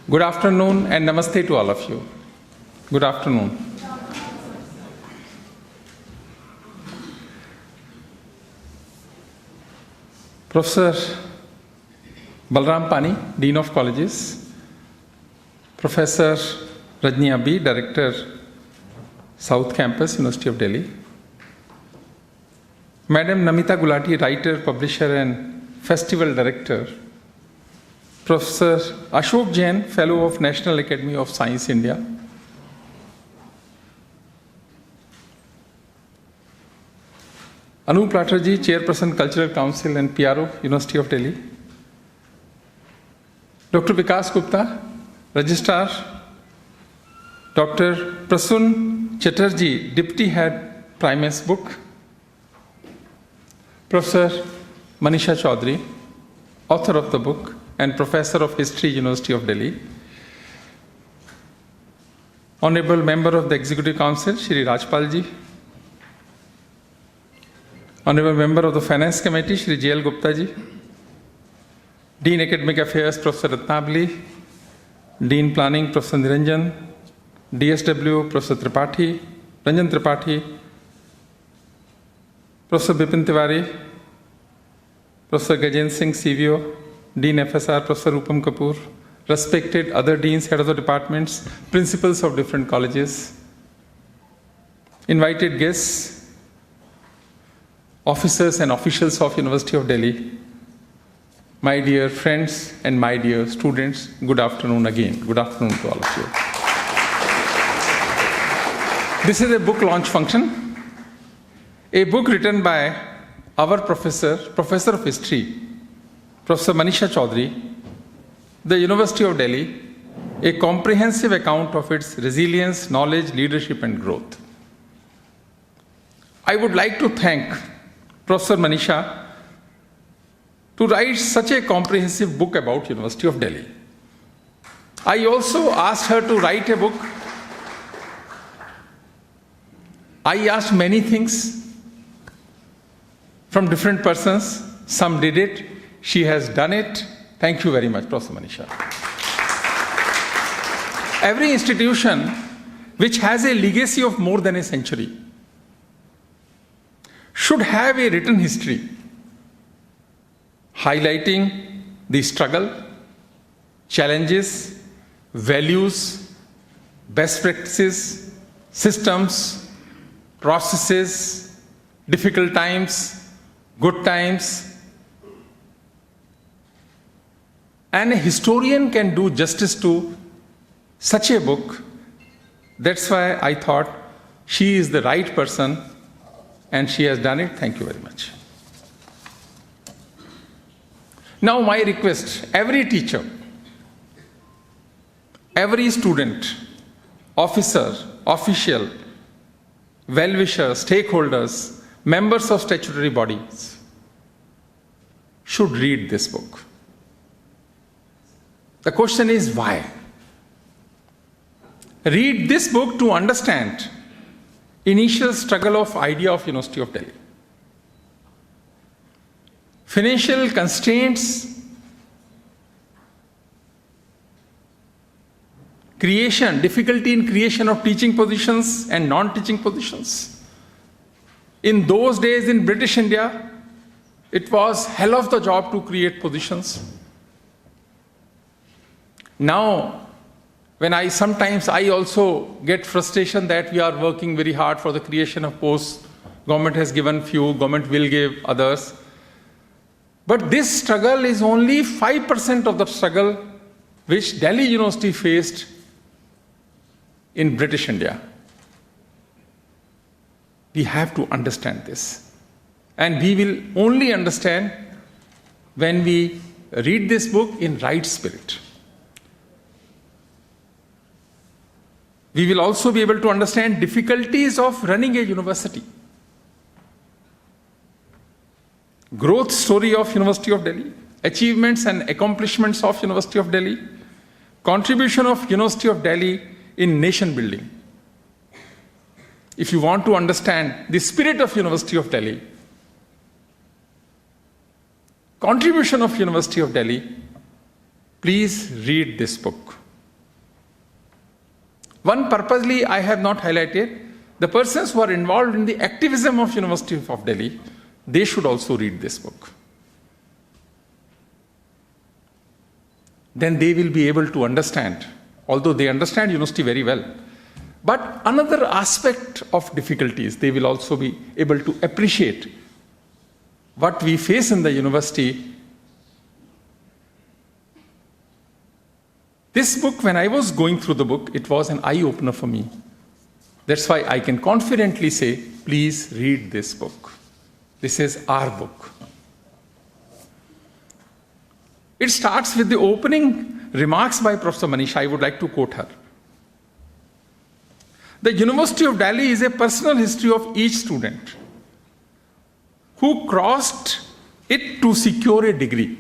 Good afternoon and namaste to all of you. Good afternoon. Professor Balram Pani, Dean of Colleges, Professor Rajni Abi, Director, South Campus, University of Delhi, Madam Namita Gulati, Writer, Publisher and Festival Director, Professor Ashok Jain, Fellow of National Academy of Science, India, Anup Latterji, Chairperson, Cultural Council and PRO, University of Delhi, Dr. Vikas Gupta, Registrar, Dr. Prasun Chatterjee, Deputy Head, Primus Book, Professor Manisha Chaudhary, author of the book and Professor of History, University of Delhi, Honorable Member of the Executive Council, Shri Rajpalji, Honorable Member of the Finance Committee, Shri J.L. Gupta ji, Dean Academic Affairs, Professor Ratnabali, Dean Planning, Professor Niranjan, DSW, Professor Tripathi, Ranjan Tripathi, Professor Bipin Tiwari, Professor Gajen Singh, CVO, Dean FSR, Professor Rupam Kapoor, respected other deans, heads of the departments, principals of different colleges, invited guests, officers and officials of University of Delhi, my dear friends and my dear students, good afternoon again. Good afternoon to all of you. This is a book launch function, a book written by our Professor of History, Professor Manisha Chaudhary, the University of Delhi, a comprehensive account of its resilience, knowledge, leadership and growth. I would like to thank Professor Manisha to write such a comprehensive book about University of Delhi. I also asked her to write a book. I asked many things from different persons. Some did it. She has done it. Thank you very much, Professor Manisha. Every institution which has a legacy of more than a century should have a written history highlighting the struggle, challenges, values, best practices, systems, processes, difficult times, good times. And a historian can do justice to such a book. That's why I thought she is the right person and she has done it. Thank you very much. Now my request, every teacher, every student, officer, official, well-wisher, stakeholders, members of statutory bodies should read this book. The question is why? Read this book to understand initial struggle of idea of University of Delhi. Financial constraints, creation, difficulty in creation of teaching positions and non-teaching positions. In those days in British India, it was hell of the job to create positions. Now, when sometimes I also get frustration that we are working very hard for the creation of posts. Government has given few, government will give others. But this struggle is only 5% of the struggle which Delhi University faced in British India. We have to understand this. And we will only understand when we read this book in right spirit. We will also be able to understand difficulties of running a university. Growth story of University of Delhi, achievements and accomplishments of University of Delhi, contribution of University of Delhi in nation building. If you want to understand the spirit of University of Delhi, contribution of University of Delhi, please read this book. One purposely I have not highlighted, the persons who are involved in the activism of University of Delhi, they should also read this book. Then they will be able to understand, although they understand university very well, but another aspect of difficulties, they will also be able to appreciate what we face in the university. This book, when I was going through the book, it was an eye-opener for me. That's why I can confidently say, please read this book. This is our book. It starts with the opening remarks by Professor Manisha. I would like to quote her. The University of Delhi is a personal history of each student who crossed it to secure a degree.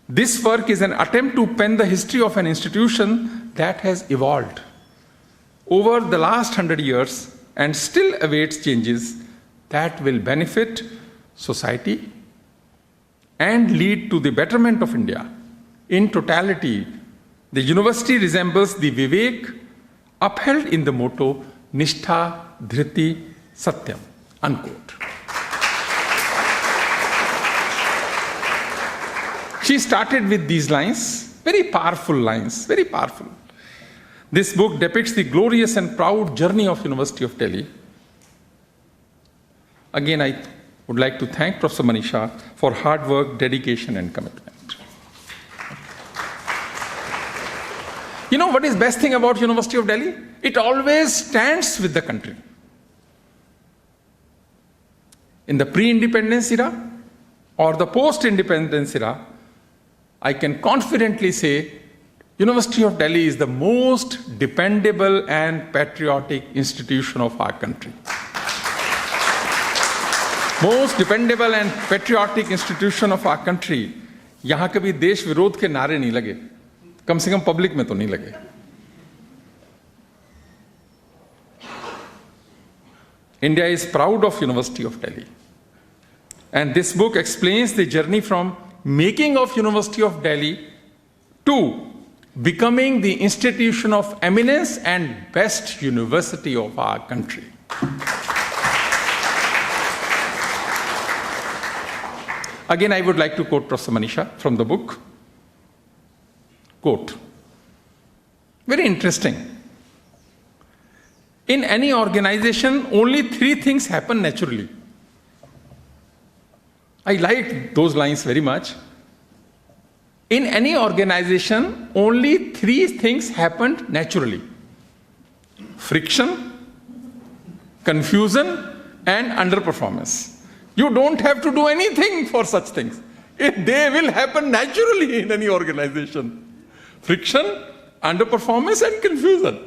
This work is an attempt to pen the history of an institution that has evolved over the last 100 years and still awaits changes that will benefit society and lead to the betterment of India. In totality, the university resembles the Vivek upheld in the motto, Nishtha Dhriti Satyam, unquote. She started with these lines, very powerful lines, very powerful. This book depicts the glorious and proud journey of University of Delhi. Again, I would like to thank Professor Manisha for hard work, dedication, and commitment. You know what is best thing about University of Delhi? It always stands with the country. In the pre-independence era or the post-independence era, I can confidently say University of Delhi is the most dependable and patriotic institution of our country. Most dependable and patriotic institution of our country. यहाँ कभी देश विरोध के नारे नहीं लगे, कम से कम public में तो नहीं लगे. India is proud of University of Delhi. And this book explains the journey from making of University of Delhi to becoming the institution of eminence and best university of our country. Again, I would like to quote Professor Manisha from the book. Quote, very interesting. In any organization, only 3 things happen naturally. I like those lines very much. In any organization, only 3 things happened naturally. Friction, confusion, and underperformance. You don't have to do anything for such things. They will happen naturally in any organization. Friction, underperformance, and confusion.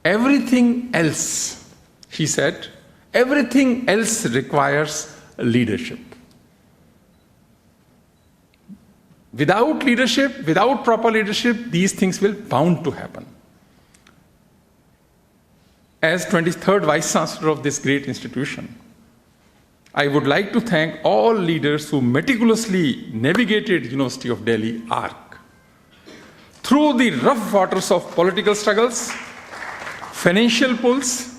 Everything else, he said, everything else requires leadership. Without leadership, without proper leadership, these things will bound to happen. As 23rd Vice Chancellor of this great institution, I would like to thank all leaders who meticulously navigated University of Delhi arc through the rough waters of political struggles, financial pulls,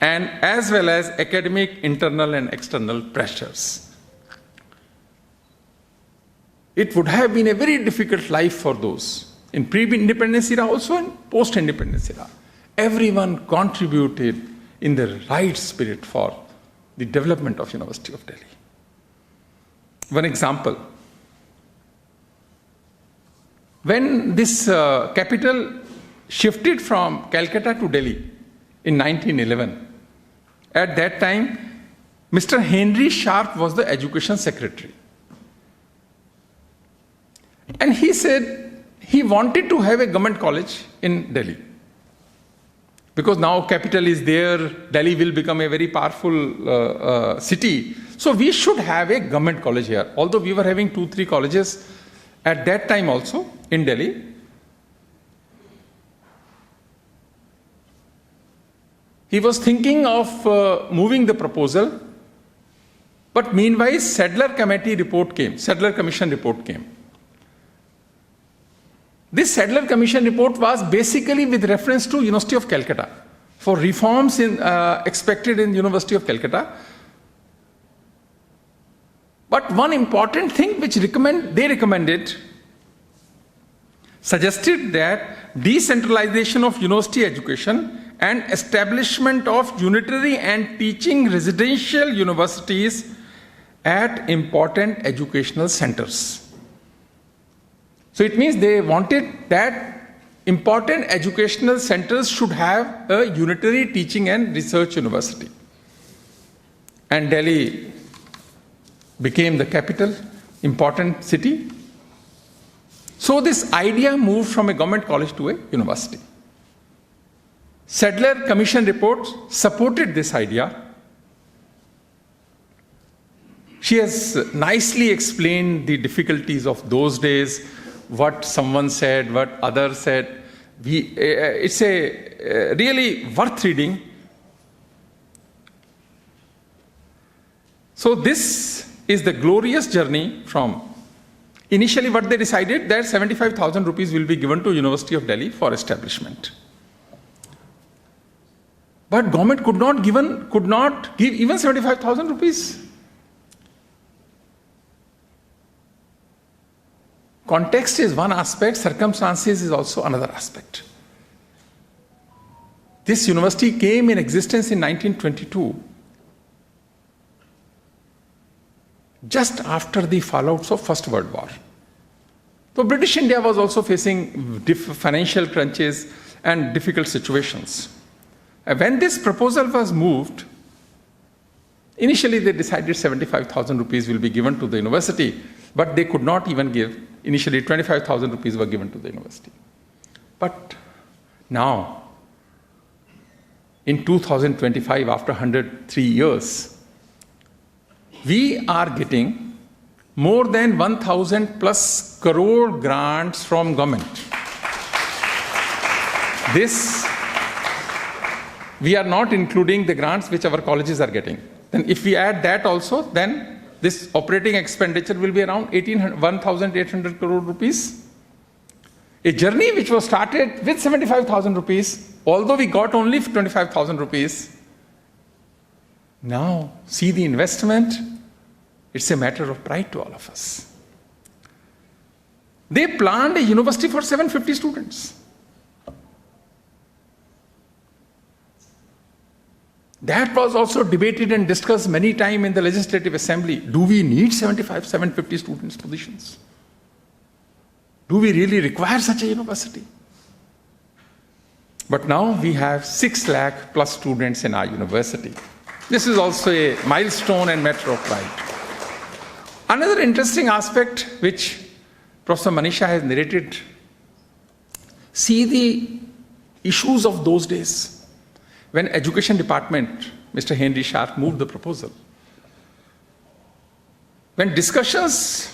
and as well as academic internal and external pressures. It would have been a very difficult life for those in pre-independence era, also in post-independence era. Everyone contributed in the right spirit for the development of University of Delhi. One example. When this capital shifted from Calcutta to Delhi in 1911, at that time, Mr. Henry Sharp was the education secretary. And he said he wanted to have a government college in Delhi. Because now capital is there, Delhi will become a very powerful city. So we should have a government college here. Although we were having 2-3 colleges at that time also in Delhi. He was thinking of moving the proposal, but meanwhile Sadler Commission report came. This Sadler Commission report was basically with reference to University of Calcutta for reforms expected in University of Calcutta. But one important thing which they recommended suggested that decentralization of university education and establishment of unitary and teaching residential universities at important educational centers. So it means they wanted that important educational centers should have a unitary teaching and research university. And Delhi became the capital, important city. So this idea moved from a government college to a university. Sadler Commission report supported this idea. She has nicely explained the difficulties of those days, what someone said, what others said. It's a really worth reading. So this is the glorious journey from initially what they decided that 75,000 rupees will be given to University of Delhi for establishment. But government could not give even 75,000 rupees. Context is one aspect, circumstances is also another aspect. This university came in existence in 1922, just after the fallouts of First World War. So British India was also facing financial crunches and difficult situations. When this proposal was moved, initially they decided 75,000 rupees will be given to the university, but they could not even give. Initially 25,000 rupees were given to the university. But now, in 2025, after 103 years, we are getting more than 1,000 plus crore grants from government. This, we are not including the grants which our colleges are getting. Then if we add that also, then this operating expenditure will be around 1,800 crore rupees. A journey which was started with 75,000 rupees, although we got only 25,000 rupees. Now, see the investment, it's a matter of pride to all of us. They planned a university for 750 students. That was also debated and discussed many times in the Legislative Assembly. Do we need 750 students positions? Do we really require such a university? But now we have 6 lakh plus students in our university. This is also a milestone and matter of pride. Another interesting aspect which Professor Manisha has narrated, see the issues of those days. When Education Department, Mr. Henry Sharp moved the proposal, when discussions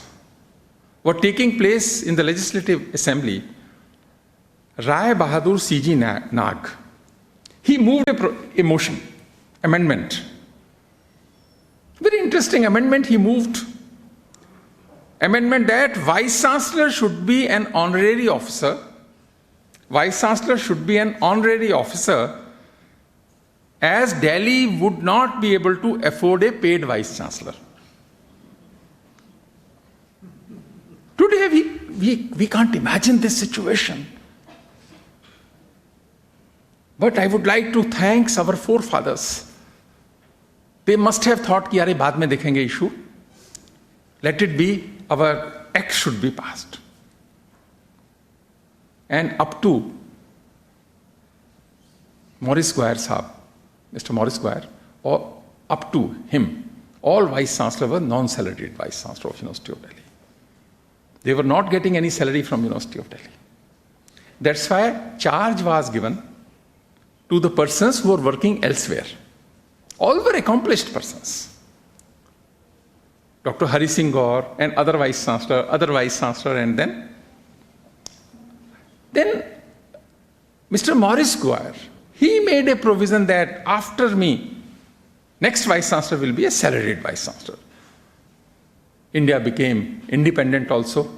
were taking place in the Legislative Assembly, Rai Bahadur C.G. Nag, he moved a motion, amendment. Very interesting amendment he moved. Amendment that Vice Chancellor should be an honorary officer. Vice Chancellor should be an honorary officer, as Delhi would not be able to afford a paid Vice Chancellor. Today we can't imagine this situation. But I would like to thank our forefathers. They must have thought कि यार बाद में देखेंगे issue. Let it be, our act should be passed. And up to Maurice Squire Saab, Mr. Maurice Squire, or up to him, all Vice Chancellors were non-salaried Vice Chancellor of University of Delhi. They were not getting any salary from University of Delhi. That's why charge was given to the persons who were working elsewhere. All were accomplished persons. Dr. Hari Singh Gaur and other Vice Chancellor, and then Mr. Maurice Squire, he made a provision that after me, next Vice Chancellor will be a salaried Vice Chancellor. India became independent also.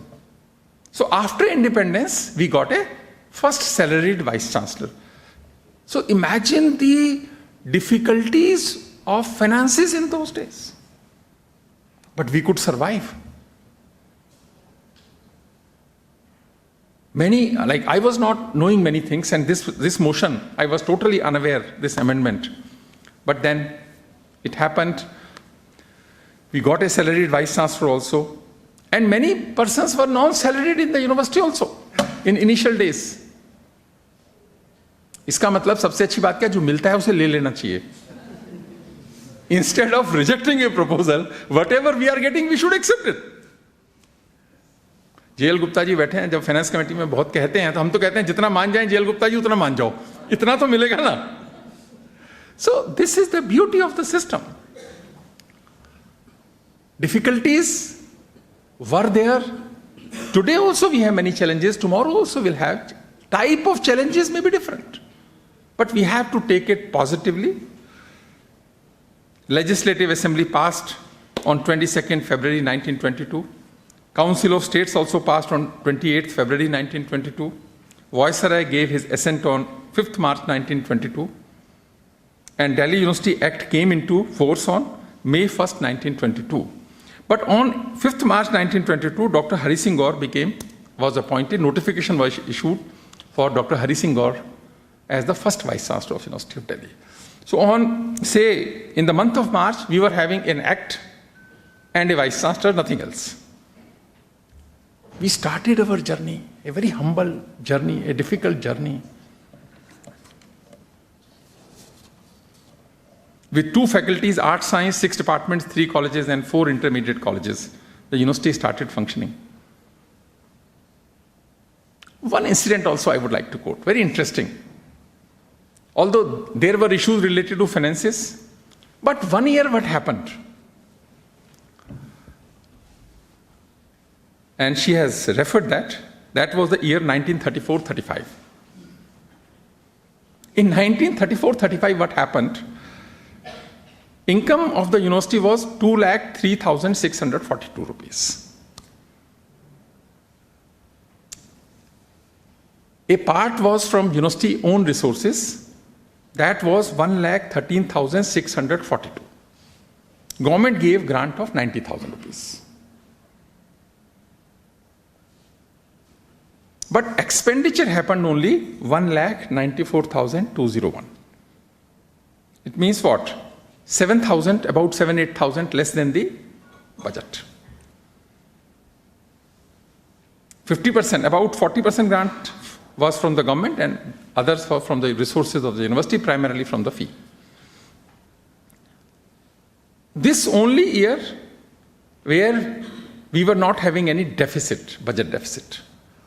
So after independence, we got a first salaried vice chancellor. So imagine the difficulties of finances in those days. But we could survive. Many, like I was not knowing many things, and this motion, I was totally unaware, this amendment. But then it happened. We got a salaried vice chancellor also. And many persons were non-salaried in the university also, in initial days. इसका मतलब सबसे अच्छी बात क्या, जो मिलता है उसे ले लेना चाहिए. Instead of rejecting a proposal, whatever we are getting, we should accept it. JL Gupta ji बैठे हैं, जब फाइनेंस कमेटी में बहुत कहते हैं, तो हम तो कहते हैं जितना मान जाएं जेएल गुप्ता जी उतना मान जाओ, इतना तो मिलेगा ना. So this is the beauty of the system. Difficulties were there. Today also we have many challenges. Tomorrow also we'll have. Type of challenges may be different. But we have to take it positively. Legislative Assembly passed on 22nd February 1922. Council of States also passed on 28th February 1922. Viceroy gave his assent on 5th March 1922. And Delhi University Act came into force on May 1st, 1922. But on 5th March 1922, Dr. Hari Singh Gaur was appointed. Notification was issued for Dr. Hari Singh Gaur as the first Vice Chancellor of University of Delhi. So on, say, in the month of March, we were having an act and a Vice Chancellor, nothing else. We started our journey, a very humble journey, a difficult journey. With 2 faculties, Art, Science, 6 departments, 3 colleges, and 4 intermediate colleges, the university started functioning. One incident also I would like to quote, very interesting. Although there were issues related to finances, but one year what happened? And she has referred that was the year 1934-35. In 1934-35, what happened? Income of the university was 2,03,642 rupees. A part was from university own resources, that was 1,13,642. Government gave grant of 90,000 rupees. But expenditure happened only 1,94,201. It means what? 7,000, about 7,000-8,000 less than the budget. 50%, about 40% grant was from the government and others were from the resources of the university, primarily from the fee. This only year where we were not having any deficit, budget deficit.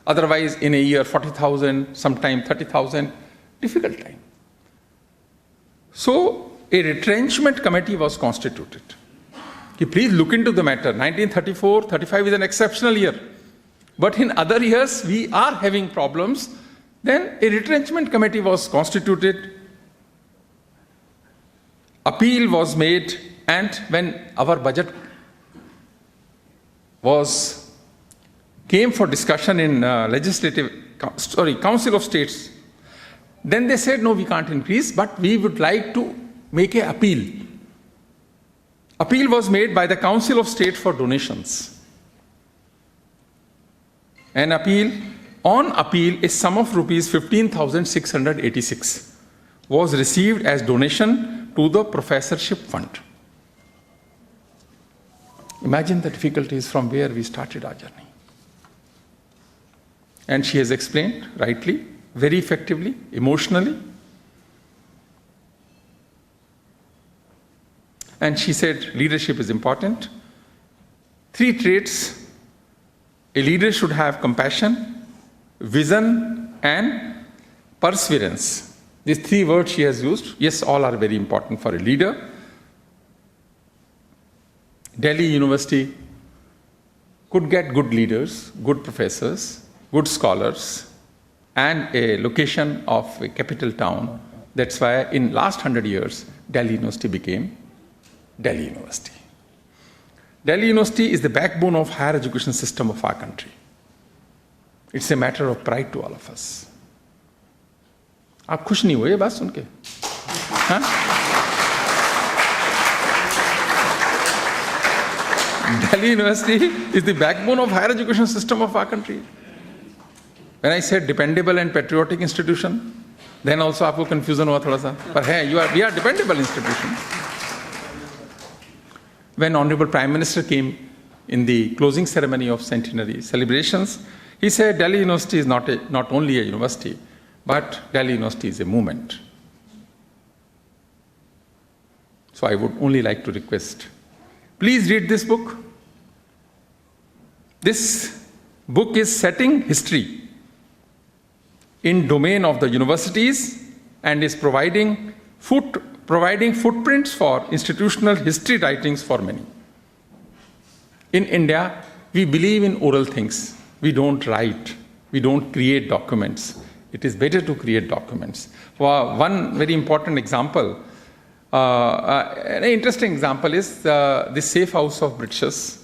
Otherwise, in a year, 40,000, sometime 30,000, difficult time. So, a retrenchment committee was constituted. Please look into the matter. 1934-35 is an exceptional year. But in other years, we are having problems. Then a retrenchment committee was constituted. Appeal was made. And when our budget came for discussion in Council of States, then they said, no, we can't increase, but we would like to make an appeal. Appeal was made by the Council of State for donations. An appeal, on appeal, a sum of rupees 15,686 was received as donation to the professorship fund. Imagine the difficulties from where we started our journey. And she has explained rightly, very effectively, emotionally. And she said leadership is important. 3 traits a leader should have: compassion, vision, and perseverance. These 3 words she has used. Yes, all are very important for a leader. Delhi University could get good leaders, good professors, good scholars, and a location of a capital town. That's why in last 100 years, Delhi University became Delhi University. Delhi University is the backbone of higher education system of our country. It's a matter of pride to all of us. आप खुश नहीं हुए ये बात सुन के? हाँ? Delhi University is the backbone of higher education system of our country. When I said dependable and patriotic institution, then also आपको confusion हुआ थोड़ा सा. But hey, we are dependable institution. When Honorable Prime Minister came in the closing ceremony of centenary celebrations, he said Delhi University is not only a university, but Delhi University is a movement. So I would only like to request, please read this book. This book is setting history in domain of the universities and is providing footprints for institutional history writings for many. In India, we believe in oral things. We don't write. We don't create documents. It is better to create documents. For one very important example, an interesting example is the safe house of Britishers.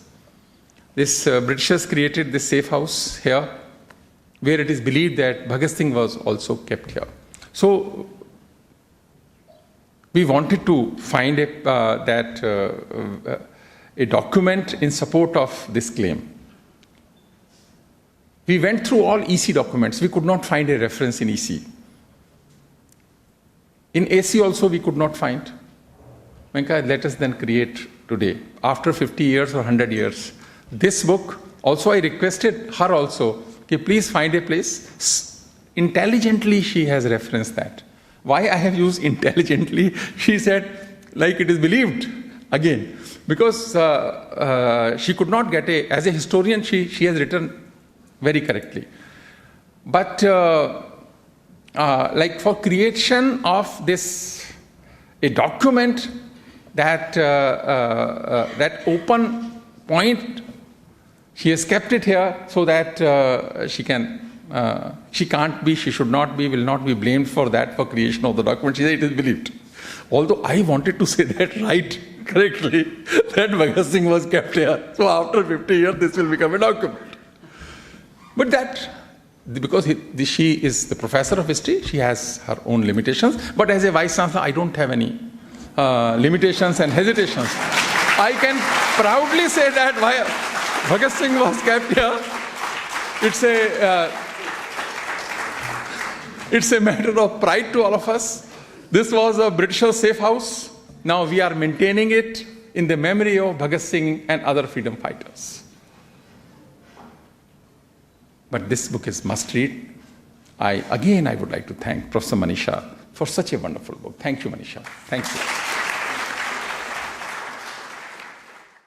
This Britishers created this safe house here, where it is believed that Bhagat Singh was also kept here. So we wanted to find a document in support of this claim. We went through all EC documents. We could not find a reference in EC. In AC also we could not find. Venka, let us then create today, after 50 years or 100 years. This book, also I requested her also, okay, please find a place. Intelligently she has referenced that. Why I have used intelligently? She said, like it is believed, again. Because she could not get as a historian, she has written very correctly. But like for creation of this, a document that open point, she has kept it here so that she can't be, she should not be, will not be blamed for that, for creation of the document. She said it is believed. Although I wanted to say that right, correctly, that Bhagat Singh was kept here. So after 50 years, this will become a document. But that, because she is the professor of history, she has her own limitations. But as a vice chancellor, I don't have any limitations and hesitations. I can proudly say that Bhagat Singh was kept here. It's a matter of pride to all of us. This was a British safe house. Now we are maintaining it in the memory of Bhagat Singh and other freedom fighters. But this book is must read. I would like to thank Professor Manisha for such a wonderful book. Thank you, Manisha. Thank you.